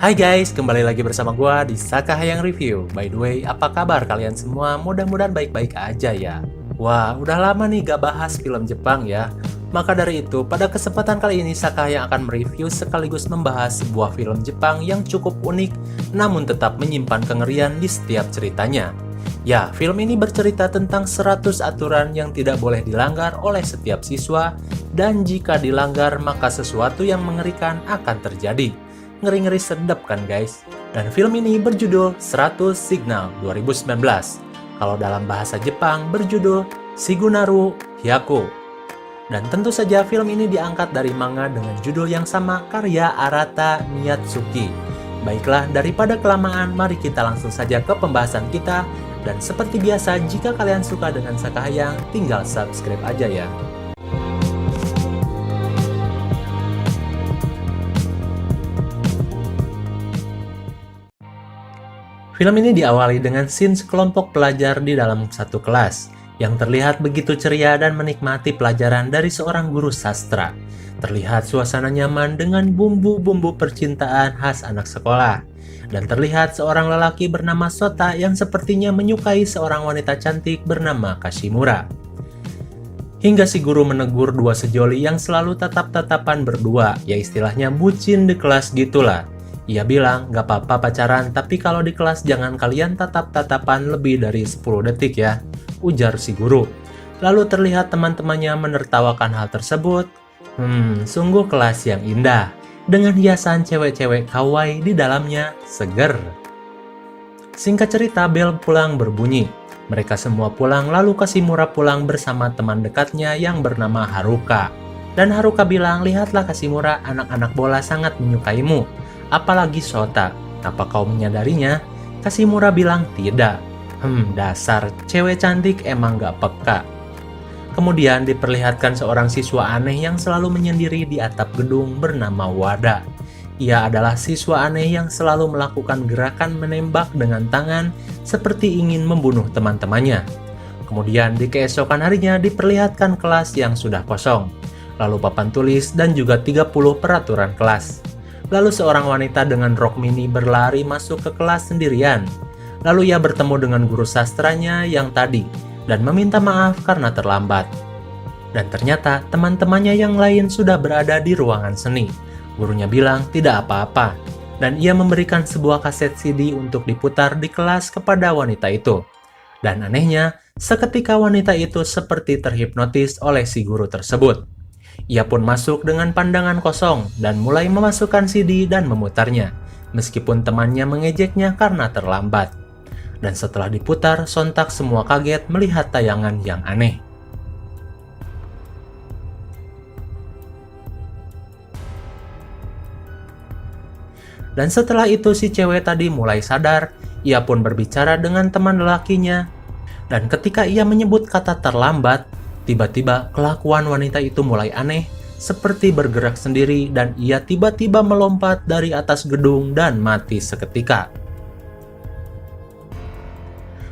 Hai guys, kembali lagi bersama gua di Saka Hayang Review. By the way, apa kabar kalian semua? Mudah-mudahan baik-baik aja ya. Wah, udah lama nih gak bahas film Jepang ya. Maka dari itu, pada kesempatan kali ini Saka Hayang akan mereview sekaligus membahas sebuah film Jepang yang cukup unik, namun tetap menyimpan kengerian di setiap ceritanya. Ya, film ini bercerita tentang 100 aturan yang tidak boleh dilanggar oleh setiap siswa, dan jika dilanggar maka sesuatu yang mengerikan akan terjadi. Ngeri-ngeri sedap kan guys? Dan film ini berjudul 100 Signal 2019. Kalau dalam bahasa Jepang berjudul Shigunaru Hyaku. Dan tentu saja film ini diangkat dari manga dengan judul yang sama karya Arata Miyatsuki. Baiklah, daripada kelamaan, mari kita langsung saja ke pembahasan kita. Dan seperti biasa, jika kalian suka dengan Saka Hayang, tinggal subscribe aja ya. Film ini diawali dengan scene sekelompok pelajar di dalam satu kelas, yang terlihat begitu ceria dan menikmati pelajaran dari seorang guru sastra. Terlihat suasana nyaman dengan bumbu-bumbu percintaan khas anak sekolah. Dan terlihat seorang lelaki bernama Sota yang sepertinya menyukai seorang wanita cantik bernama Kashimura. Hingga si guru menegur dua sejoli yang selalu tatap-tatapan berdua, ya istilahnya bucin di kelas gitulah. Ia bilang, gak apa-apa pacaran, tapi kalau di kelas jangan kalian tatap-tatapan lebih dari 10 detik ya, ujar si guru. Lalu terlihat teman-temannya menertawakan hal tersebut. Sungguh kelas yang indah, dengan hiasan cewek-cewek kawaii di dalamnya, seger. Singkat cerita, bel pulang berbunyi. Mereka semua pulang, lalu Kashimura pulang bersama teman dekatnya yang bernama Haruka. Dan Haruka bilang, lihatlah Kashimura, anak-anak bola sangat menyukaimu. Apalagi Sota, apa kau menyadarinya? Kashimura bilang tidak. Dasar cewek cantik emang gak peka. Kemudian diperlihatkan seorang siswa aneh yang selalu menyendiri di atap gedung bernama Wada. Ia adalah siswa aneh yang selalu melakukan gerakan menembak dengan tangan seperti ingin membunuh teman-temannya. Kemudian di keesokan harinya diperlihatkan kelas yang sudah kosong. Lalu papan tulis dan juga 30 peraturan kelas. Lalu seorang wanita dengan rok mini berlari masuk ke kelas sendirian. Lalu ia bertemu dengan guru sastranya yang tadi dan meminta maaf karena terlambat. Dan ternyata teman-temannya yang lain sudah berada di ruangan seni. Gurunya bilang tidak apa-apa. Dan ia memberikan sebuah kaset CD untuk diputar di kelas kepada wanita itu. Dan anehnya, seketika wanita itu seperti terhipnotis oleh si guru tersebut. Ia pun masuk dengan pandangan kosong dan mulai memasukkan CD dan memutarnya, meskipun temannya mengejeknya karena terlambat. Dan setelah diputar, sontak semua kaget melihat tayangan yang aneh. Dan setelah itu si cewek tadi mulai sadar, ia pun berbicara dengan teman lelakinya. Dan ketika ia menyebut kata terlambat, tiba-tiba kelakuan wanita itu mulai aneh, seperti bergerak sendiri dan ia tiba-tiba melompat dari atas gedung dan mati seketika.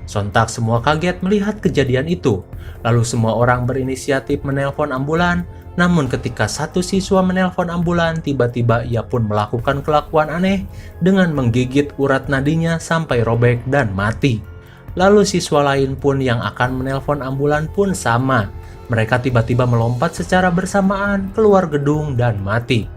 Sontak semua kaget melihat kejadian itu, lalu semua orang berinisiatif menelpon ambulan, namun ketika satu siswa menelpon ambulan, tiba-tiba ia pun melakukan kelakuan aneh dengan menggigit urat nadinya sampai robek dan mati. Lalu siswa lain pun yang akan menelpon ambulan pun sama. Mereka tiba-tiba melompat secara bersamaan keluar gedung dan mati.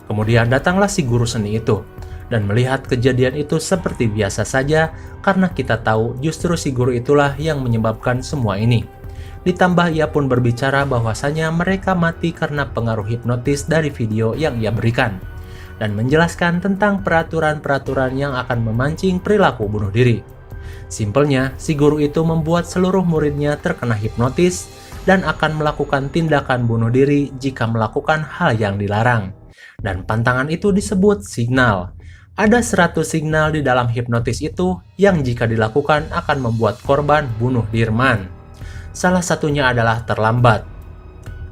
Kemudian datanglah si guru seni itu dan melihat kejadian itu seperti biasa saja karena kita tahu justru si guru itulah yang menyebabkan semua ini. Ditambah ia pun berbicara bahwasanya mereka mati karena pengaruh hipnotis dari video yang ia berikan dan menjelaskan tentang peraturan-peraturan yang akan memancing perilaku bunuh diri. Simpelnya, si guru itu membuat seluruh muridnya terkena hipnotis dan akan melakukan tindakan bunuh diri jika melakukan hal yang dilarang. Dan pantangan itu disebut signal. Ada 100 signal di dalam hipnotis itu yang jika dilakukan akan membuat korban bunuh diri. Salah satunya adalah terlambat.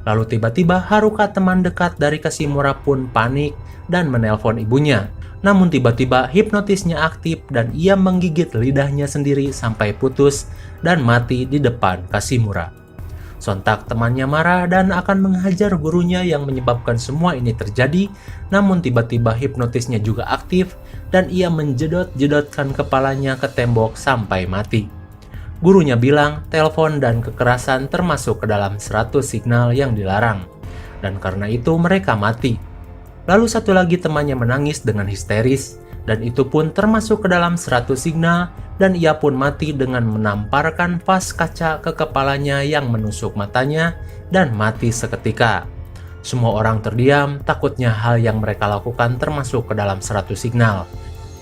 Lalu tiba-tiba Haruka teman dekat dari Kashimura pun panik dan menelpon ibunya. Namun tiba-tiba hipnotisnya aktif dan ia menggigit lidahnya sendiri sampai putus dan mati di depan Kashimura. Sontak temannya marah dan akan menghajar gurunya yang menyebabkan semua ini terjadi, namun tiba-tiba hipnotisnya juga aktif dan ia menjedot-jedotkan kepalanya ke tembok sampai mati. Gurunya bilang telepon dan kekerasan termasuk ke dalam 100 signal yang dilarang, dan karena itu mereka mati. Lalu satu lagi temannya menangis dengan histeris, dan itu pun termasuk ke dalam 100 signal, dan ia pun mati dengan menamparkan vas kaca ke kepalanya yang menusuk matanya dan mati seketika. Semua orang terdiam, takutnya hal yang mereka lakukan termasuk ke dalam 100 signal.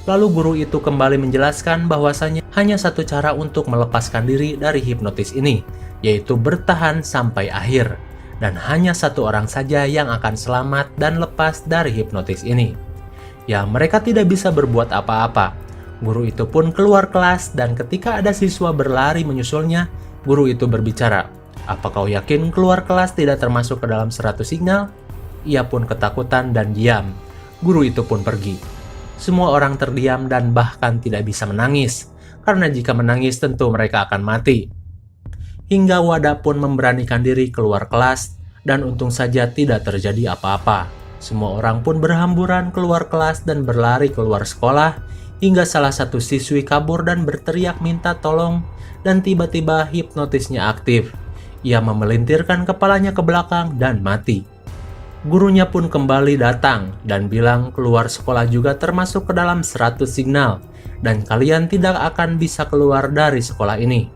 Lalu guru itu kembali menjelaskan bahwasanya hanya satu cara untuk melepaskan diri dari hipnotis ini, yaitu bertahan sampai akhir. Dan hanya satu orang saja yang akan selamat dan lepas dari hipnotis ini. Ya, mereka tidak bisa berbuat apa-apa. Guru itu pun keluar kelas dan ketika ada siswa berlari menyusulnya, guru itu berbicara, "Apa kau yakin keluar kelas tidak termasuk ke dalam 100 signal?" Ia pun ketakutan dan diam. Guru itu pun pergi. Semua orang terdiam dan bahkan tidak bisa menangis, karena jika menangis tentu mereka akan mati. Hingga Wada pun memberanikan diri keluar kelas, dan untung saja tidak terjadi apa-apa. Semua orang pun berhamburan keluar kelas dan berlari keluar sekolah, hingga salah satu siswi kabur dan berteriak minta tolong, dan tiba-tiba hipnotisnya aktif. Ia memelintirkan kepalanya ke belakang dan mati. Gurunya pun kembali datang dan bilang keluar sekolah juga termasuk ke dalam 100 signal, dan kalian tidak akan bisa keluar dari sekolah ini.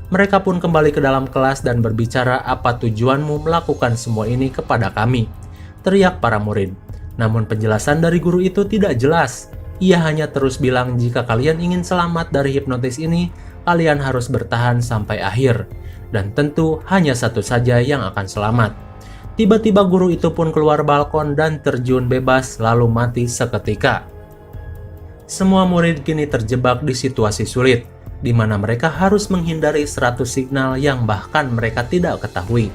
Mereka pun kembali ke dalam kelas dan berbicara, "Apa tujuanmu melakukan semua ini kepada kami?" teriak para murid. Namun penjelasan dari guru itu tidak jelas. Ia hanya terus bilang jika kalian ingin selamat dari hipnotis ini, kalian harus bertahan sampai akhir. Dan tentu hanya satu saja yang akan selamat. Tiba-tiba guru itu pun keluar balkon dan terjun bebas lalu mati seketika. Semua murid kini terjebak di situasi sulit, di mana mereka harus menghindari 100 signal yang bahkan mereka tidak ketahui.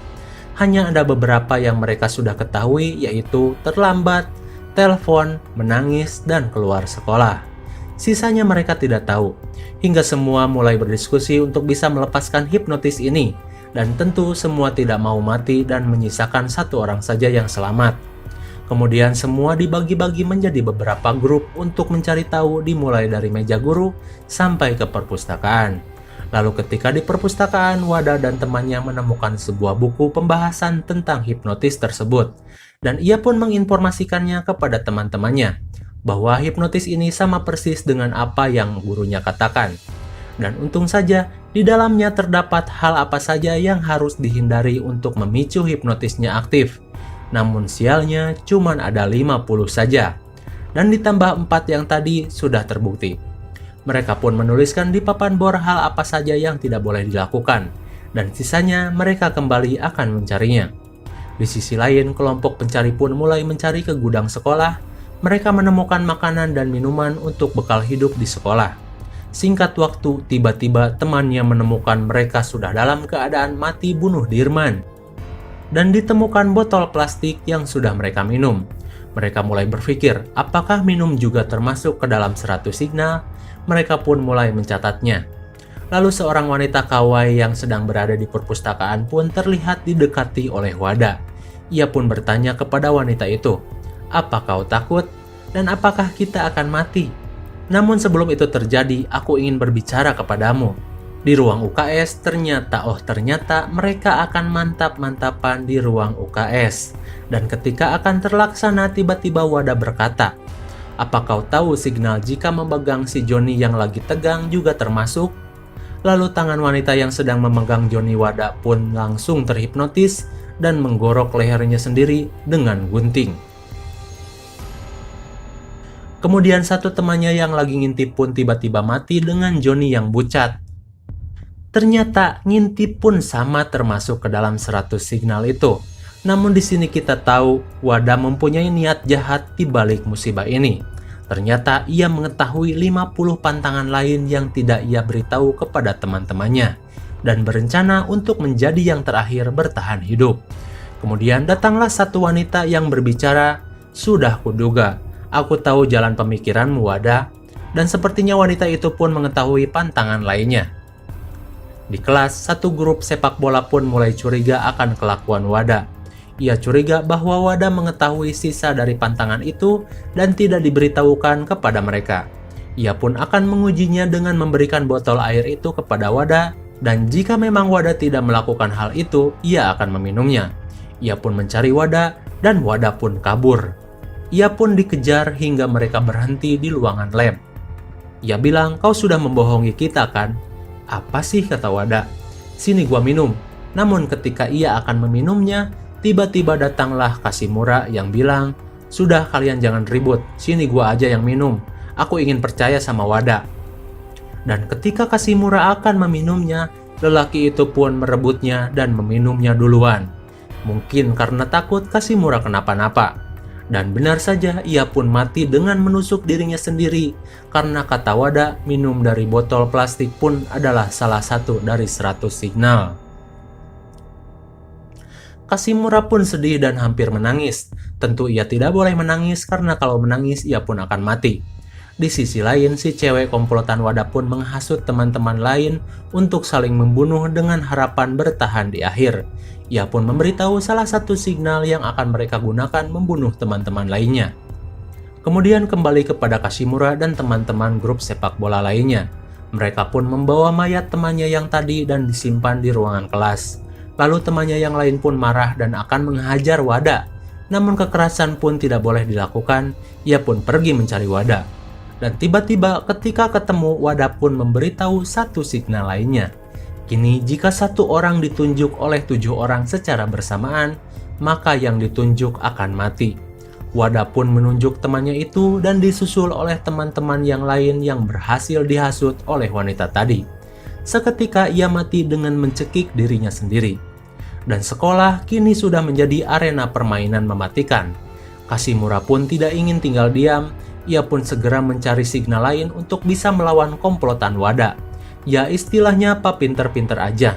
Hanya ada beberapa yang mereka sudah ketahui, yaitu terlambat, telepon, menangis, dan keluar sekolah. Sisanya mereka tidak tahu, hingga semua mulai berdiskusi untuk bisa melepaskan hipnotis ini, dan tentu semua tidak mau mati dan menyisakan satu orang saja yang selamat. Kemudian semua dibagi-bagi menjadi beberapa grup untuk mencari tahu, dimulai dari meja guru sampai ke perpustakaan. Lalu ketika di perpustakaan, Wada dan temannya menemukan sebuah buku pembahasan tentang hipnotis tersebut. Dan ia pun menginformasikannya kepada teman-temannya, bahwa hipnotis ini sama persis dengan apa yang gurunya katakan. Dan untung saja, di dalamnya terdapat hal apa saja yang harus dihindari untuk memicu hipnotisnya aktif. Namun sialnya cuman ada 50 saja. Dan ditambah 4 yang tadi sudah terbukti. Mereka pun menuliskan di papan bor hal apa saja yang tidak boleh dilakukan. Dan sisanya mereka kembali akan mencarinya. Di sisi lain, kelompok pencari pun mulai mencari ke gudang sekolah. Mereka menemukan makanan dan minuman untuk bekal hidup di sekolah. Singkat waktu, tiba-tiba temannya menemukan mereka sudah dalam keadaan mati bunuh Dirman. Dan ditemukan botol plastik yang sudah mereka minum. Mereka mulai berpikir, apakah minum juga termasuk ke dalam 100 signal? Mereka pun mulai mencatatnya. Lalu seorang wanita kawai yang sedang berada di perpustakaan pun terlihat didekati oleh Wada. Ia pun bertanya kepada wanita itu, "Apa kau takut? Dan apakah kita akan mati? Namun sebelum itu terjadi, aku ingin berbicara kepadamu." Di ruang UKS ternyata mereka akan mantap-mantapan di ruang UKS. Dan ketika akan terlaksana, tiba-tiba Wada berkata, "Apa kau tahu signal jika memegang si Johnny yang lagi tegang juga termasuk?" Lalu tangan wanita yang sedang memegang Johnny Wada pun langsung terhipnotis dan menggorok lehernya sendiri dengan gunting. Kemudian satu temannya yang lagi ngintip pun tiba-tiba mati dengan Johnny yang bucat. Ternyata ngintip pun sama termasuk ke dalam 100 signal itu. Namun di sini kita tahu Wada mempunyai niat jahat di balik musibah ini. Ternyata ia mengetahui 50 pantangan lain yang tidak ia beritahu kepada teman-temannya dan berencana untuk menjadi yang terakhir bertahan hidup. Kemudian datanglah satu wanita yang berbicara, "Sudah kuduga. Aku tahu jalan pemikiranmu, Wada." Dan sepertinya wanita itu pun mengetahui pantangan lainnya. Di kelas, satu grup sepak bola pun mulai curiga akan kelakuan Wada. Ia curiga bahwa Wada mengetahui sisa dari pantangan itu dan tidak diberitahukan kepada mereka. Ia pun akan mengujinya dengan memberikan botol air itu kepada Wada, dan jika memang Wada tidak melakukan hal itu, ia akan meminumnya. Ia pun mencari Wada, dan Wada pun kabur. Ia pun dikejar hingga mereka berhenti di ruangan lab. Ia bilang, "Kau sudah membohongi kita kan?" "Apa sih?" kata Wada. "Sini gua minum." Namun ketika ia akan meminumnya, tiba-tiba datanglah Kashimura yang bilang, "Sudah, kalian jangan ribut, sini gua aja yang minum. Aku ingin percaya sama Wada." Dan ketika Kashimura akan meminumnya, lelaki itu pun merebutnya dan meminumnya duluan. Mungkin karena takut Kashimura kenapa-napa. Dan benar saja, ia pun mati dengan menusuk dirinya sendiri, karena kata Wada, minum dari botol plastik pun adalah salah satu dari 100 signal. Kashimura pun sedih dan hampir menangis. Tentu ia tidak boleh menangis karena kalau menangis ia pun akan mati. Di sisi lain, si cewek komplotan Wada pun menghasut teman-teman lain untuk saling membunuh dengan harapan bertahan di akhir. Ia pun memberitahu salah satu signal yang akan mereka gunakan membunuh teman-teman lainnya. Kemudian kembali kepada Kashimura dan teman-teman grup sepak bola lainnya. Mereka pun membawa mayat temannya yang tadi dan disimpan di ruangan kelas. Lalu temannya yang lain pun marah dan akan menghajar Wada. Namun kekerasan pun tidak boleh dilakukan, ia pun pergi mencari Wada. Dan tiba-tiba ketika ketemu, Wada pun memberitahu satu signal lainnya. Kini jika satu orang ditunjuk oleh 7 orang secara bersamaan, maka yang ditunjuk akan mati. Wada pun menunjuk temannya itu dan disusul oleh teman-teman yang lain yang berhasil dihasut oleh wanita tadi. Seketika ia mati dengan mencekik dirinya sendiri. Dan sekolah kini sudah menjadi arena permainan mematikan. Kashimura pun tidak ingin tinggal diam. Ia pun segera mencari signal lain untuk bisa melawan komplotan Wada. Ya istilahnya Pak pinter-pinter aja.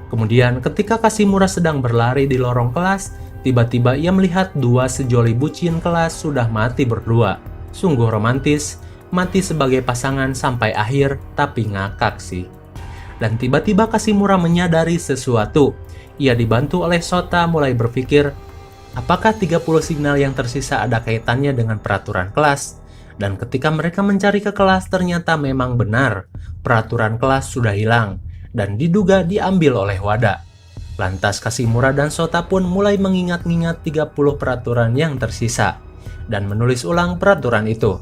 Kemudian ketika Kashimura sedang berlari di lorong kelas, tiba-tiba ia melihat 2 sejoli bucin kelas sudah mati berdua. Sungguh romantis, mati sebagai pasangan sampai akhir, tapi ngakak sih. Dan tiba-tiba Kashimura menyadari sesuatu. Ia dibantu oleh Sota mulai berpikir, apakah 30 signal yang tersisa ada kaitannya dengan peraturan kelas? Dan ketika mereka mencari ke kelas, ternyata memang benar, peraturan kelas sudah hilang, dan diduga diambil oleh Wada. Lantas Kashimura dan Sota pun mulai mengingat-ingat 30 peraturan yang tersisa, dan menulis ulang peraturan itu.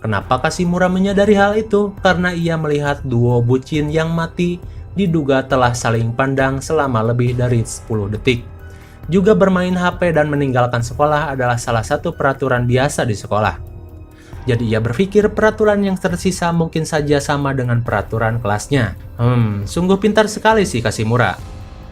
Kenapa Kashimura menyadari hal itu? Karena ia melihat duo bucin yang mati, diduga telah saling pandang selama lebih dari 10 detik. Juga bermain HP dan meninggalkan sekolah adalah salah satu peraturan biasa di sekolah. Jadi ia berpikir peraturan yang tersisa mungkin saja sama dengan peraturan kelasnya. Sungguh pintar sekali sih Kashimura.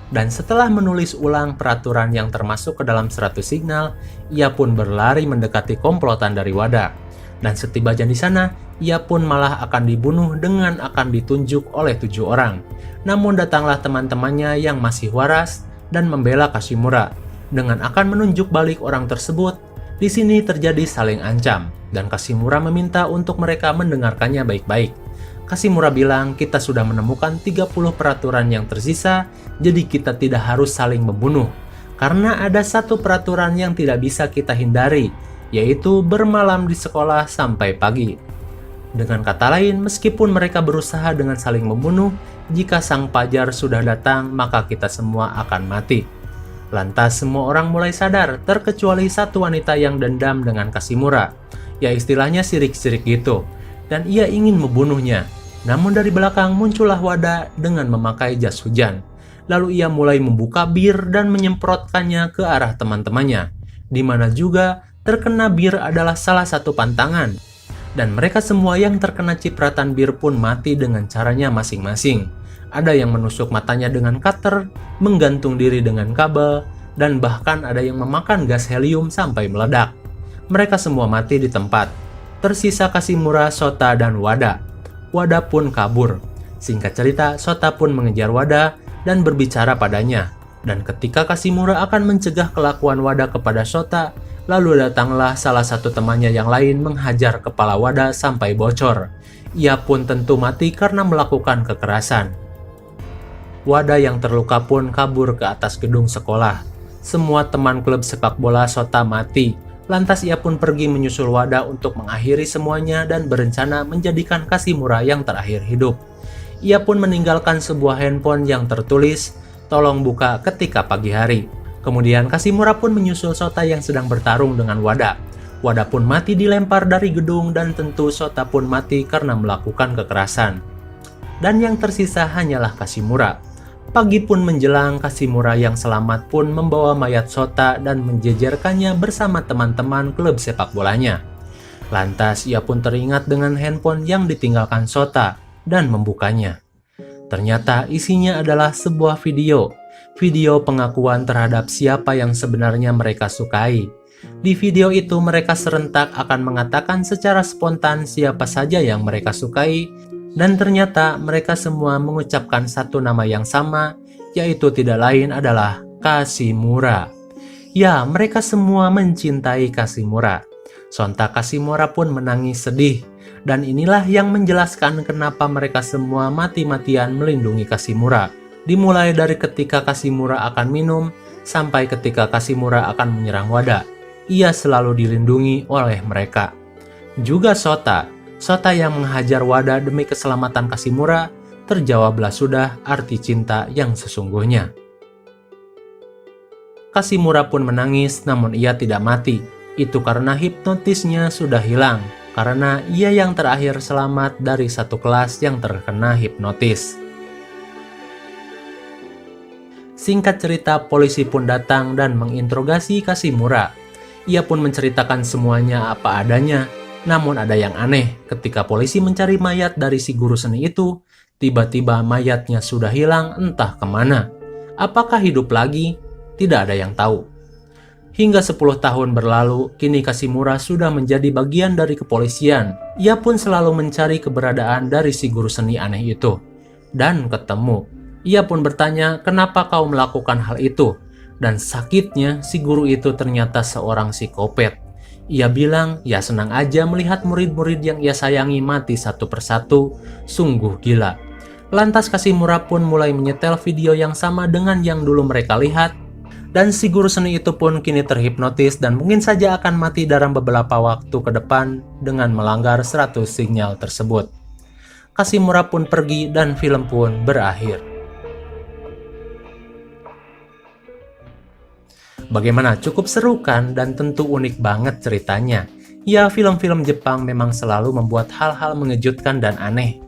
Dan setelah menulis ulang peraturan yang termasuk ke dalam 100 signal, ia pun berlari mendekati komplotan dari Wada. Dan setibanya di sana, ia pun malah akan dibunuh dengan akan ditunjuk oleh 7 orang. Namun datanglah teman-temannya yang masih waras dan membela Kashimura dengan akan menunjuk balik orang tersebut. Di sini terjadi saling ancam, dan Kashimura meminta untuk mereka mendengarkannya baik-baik. Kashimura bilang, kita sudah menemukan 30 peraturan yang tersisa, jadi kita tidak harus saling membunuh. Karena ada satu peraturan yang tidak bisa kita hindari, yaitu bermalam di sekolah sampai pagi. Dengan kata lain, meskipun mereka berusaha dengan saling membunuh, jika sang pajar sudah datang, maka kita semua akan mati. Lantas semua orang mulai sadar, terkecuali satu wanita yang dendam dengan Kashimura. Ya istilahnya sirik-sirik gitu. Dan ia ingin membunuhnya. Namun dari belakang muncullah Wada dengan memakai jas hujan. Lalu ia mulai membuka bir dan menyemprotkannya ke arah teman-temannya. Di mana juga terkena bir adalah salah satu pantangan. Dan mereka semua yang terkena cipratan bir pun mati dengan caranya masing-masing. Ada yang menusuk matanya dengan cutter, menggantung diri dengan kabel, dan bahkan ada yang memakan gas helium sampai meledak. Mereka semua mati di tempat. Tersisa Kashimura, Sota, dan Wada. Wada pun kabur. Singkat cerita, Sota pun mengejar Wada dan berbicara padanya. Dan ketika Kashimura akan mencegah kelakuan Wada kepada Sota, lalu datanglah salah satu temannya yang lain menghajar kepala Wada sampai bocor. Ia pun tentu mati karena melakukan kekerasan. Wada yang terluka pun kabur ke atas gedung sekolah. Semua teman klub sepak bola Sota mati. Lantas ia pun pergi menyusul Wada untuk mengakhiri semuanya dan berencana menjadikan Kashimura yang terakhir hidup. Ia pun meninggalkan sebuah handphone yang tertulis, "Tolong buka ketika pagi hari." Kemudian Kashimura pun menyusul Sota yang sedang bertarung dengan Wada. Wada pun mati dilempar dari gedung dan tentu Sota pun mati karena melakukan kekerasan. Dan yang tersisa hanyalah Kashimura. Pagi pun menjelang, Kashimura yang selamat pun membawa mayat Sota dan menjejerkannya bersama teman-teman klub sepak bolanya. Lantas ia pun teringat dengan handphone yang ditinggalkan Sota dan membukanya. Ternyata isinya adalah sebuah video pengakuan terhadap siapa yang sebenarnya mereka sukai. Di video itu mereka serentak akan mengatakan secara spontan siapa saja yang mereka sukai, dan ternyata mereka semua mengucapkan satu nama yang sama, yaitu tidak lain adalah Kashimura. Ya, mereka semua mencintai Kashimura. Sontak Kashimura pun menangis sedih, dan inilah yang menjelaskan kenapa mereka semua mati-matian melindungi Kashimura. Dimulai dari ketika Kashimura akan minum, sampai ketika Kashimura akan menyerang Wada. Ia selalu dilindungi oleh mereka. Juga Sota yang menghajar Wada demi keselamatan Kashimura, terjawablah sudah arti cinta yang sesungguhnya. Kashimura pun menangis, namun ia tidak mati. Itu karena hipnotisnya sudah hilang, karena ia yang terakhir selamat dari satu kelas yang terkena hipnotis. Singkat cerita, polisi pun datang dan menginterogasi Kashimura. Ia pun menceritakan semuanya apa adanya. Namun ada yang aneh, ketika polisi mencari mayat dari si guru seni itu, tiba-tiba mayatnya sudah hilang entah kemana. Apakah hidup lagi? Tidak ada yang tahu. Hingga 10 tahun berlalu, kini Kashimura sudah menjadi bagian dari kepolisian. Ia pun selalu mencari keberadaan dari si guru seni aneh itu. Dan ketemu. Ia pun bertanya, "Kenapa kau melakukan hal itu?" Dan sakitnya, si guru itu ternyata seorang psikopat. Ia bilang, ya senang aja melihat murid-murid yang ia sayangi mati satu persatu, sungguh gila. Lantas Kashimura pun mulai menyetel video yang sama dengan yang dulu mereka lihat, dan si guru seni itu pun kini terhipnotis dan mungkin saja akan mati dalam beberapa waktu ke depan dengan melanggar 100 sinyal tersebut. Kashimura pun pergi dan film pun berakhir. Bagaimana, cukup seru kan, dan tentu unik banget ceritanya. Ya, film-film Jepang memang selalu membuat hal-hal mengejutkan dan aneh,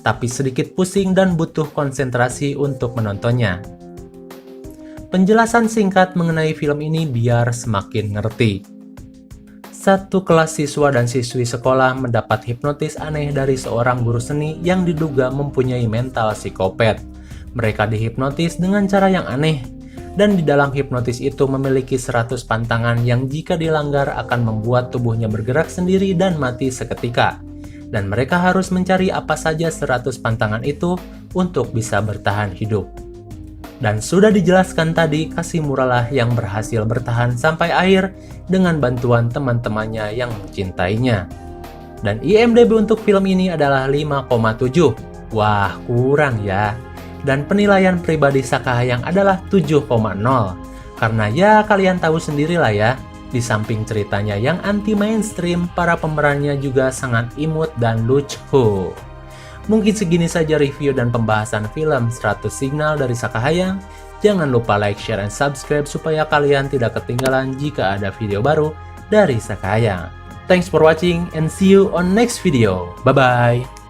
tapi sedikit pusing dan butuh konsentrasi untuk menontonnya. Penjelasan singkat mengenai film ini biar semakin ngerti. Satu kelas siswa dan siswi sekolah mendapat hipnotis aneh dari seorang guru seni yang diduga mempunyai mental psikopat. Mereka dihipnotis dengan cara yang aneh, dan di dalam hipnotis itu memiliki 100 pantangan yang jika dilanggar akan membuat tubuhnya bergerak sendiri dan mati seketika. Dan mereka harus mencari apa saja 100 pantangan itu untuk bisa bertahan hidup. Dan sudah dijelaskan tadi, Kashimura lah yang berhasil bertahan sampai akhir dengan bantuan teman-temannya yang mencintainya. Dan IMDb untuk film ini adalah 5,7. Wah, kurang ya. Dan penilaian pribadi Sakahayang adalah 7,0. Karena ya kalian tahu sendirilah ya, di samping ceritanya yang anti mainstream, para pemerannya juga sangat imut dan lucu. Mungkin segini saja review dan pembahasan film 100 Signal dari Sakahayang. Jangan lupa like, share, and subscribe supaya kalian tidak ketinggalan jika ada video baru dari Sakahayang. Thanks for watching and see you on next video. Bye-bye.